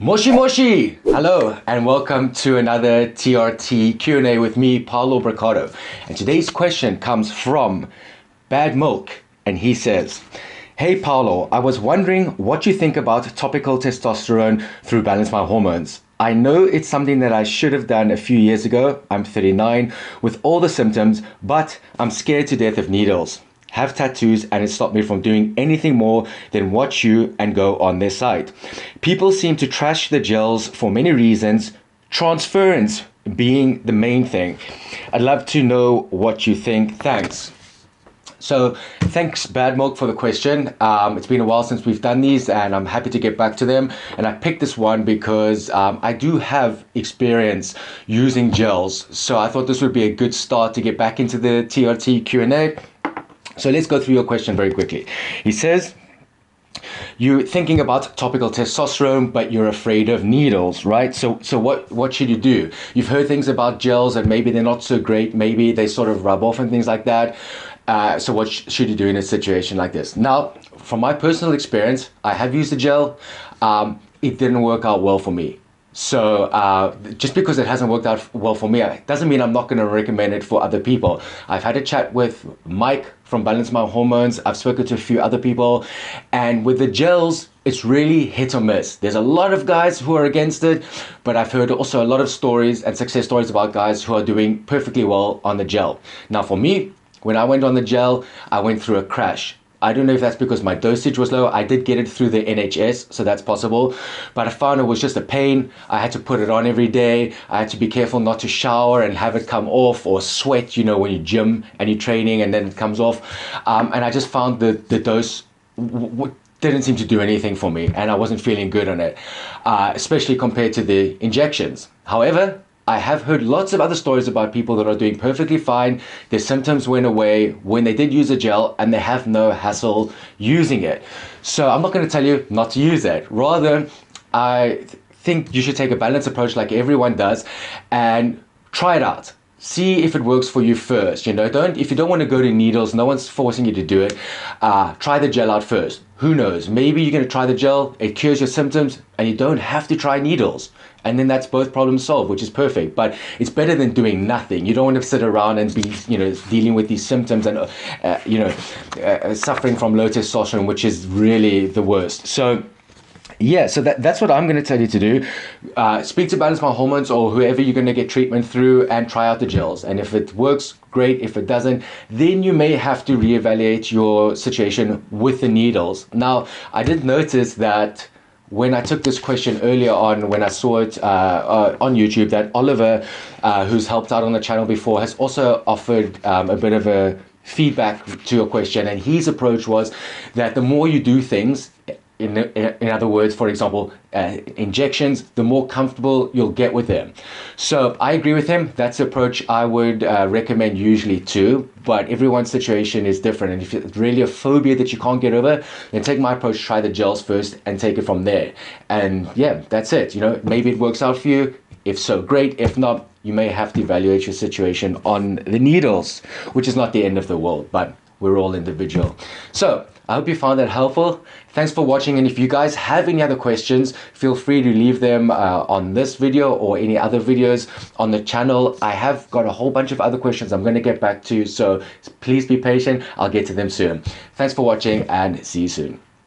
Moshi Moshi! Hello and welcome to another TRT Q&A with me, Paulo Bracado. And today's question comes from Bad Milk, and he says, "Hey Paulo, I was wondering what you think about topical testosterone through Balance My Hormones. I know it's something that I should have done a few years ago. I'm 39 with all the symptoms, but I'm scared to death of needles. Have tattoos, and it stopped me from doing anything more than watch you and go on their site. People seem to trash the gels for many reasons, transference being the main thing. I'd love to know what you think. Thanks." So thanks Bad Milk for the question. It's been a while since we've done these and I'm happy to get back to them. And I picked this one because I do have experience using gels. So I thought this would be a good start to get back into the TRT Q&A. So let's go through your question very quickly. He says, you're thinking about topical testosterone, but you're afraid of needles, right? So what should you do? You've heard things about gels and maybe they're not so great. Maybe they sort of rub off and things like that. So what should you do in a situation like this? Now, from my personal experience, I have used a gel. It didn't work out well for me. So just because it hasn't worked out well for me, it doesn't mean I'm not going to recommend it for other people. I've had a chat with Mike from Balance My Hormones. I've spoken to a few other people, and with the gels, it's really hit or miss. There's a lot of guys who are against it, but I've heard also a lot of stories and success stories about guys who are doing perfectly well on the gel. Now for me, when I went on the gel, I went through a crash. I don't know if that's because my dosage was low. I did get it through the NHS, so that's possible. But I found it was just a pain. I had to put it on every day. I had to be careful not to shower and have it come off, or sweat, you know, when you gym and you're training and then it comes off. And I just found the dose didn't seem to do anything for me, and I wasn't feeling good on it, especially compared to the injections. However, I have heard lots of other stories about people that are doing perfectly fine. Their symptoms went away when they did use a gel and they have no hassle using it. So I'm not going to tell you not to use it. Rather, I think you should take a balanced approach like everyone does and try it out. See if it works for you first. You know, if you don't want to go to needles, no one's forcing you to do it. Try the gel out first. Who knows? Maybe you're going to try the gel, it cures your symptoms, and you don't have to try needles. And then that's both problems solved, which is perfect. But it's better than doing nothing. You don't want to sit around and be, dealing with these symptoms and, suffering from low testosterone, which is really the worst. So yeah, so that's what I'm going to tell you to do. Speak to Balance My Hormones or whoever you're going to get treatment through and try out the gels. And if it works, great. If it doesn't, then you may have to reevaluate your situation with the needles. Now, I did notice that when I took this question earlier on, when I saw it on YouTube, that Oliver, who's helped out on the channel before, has also offered a bit of a feedback to your question. And his approach was that the more you do things, in other words, for example, injections, the more comfortable you'll get with them. So I agree with him. That's the approach I would recommend usually too, but everyone's situation is different. And if it's really a phobia that you can't get over, then take my approach, try the gels first and take it from there. And yeah, that's it. Maybe it works out for you. If so, great. If not, you may have to evaluate your situation on the needles, which is not the end of the world, but we're all individual. So I hope you found that helpful. Thanks for watching, and if you guys have any other questions, feel free to leave them on this video or any other videos on the channel. I have got a whole bunch of other questions I'm going to get back to, so please be patient. I'll get to them soon. Thanks for watching and see you soon.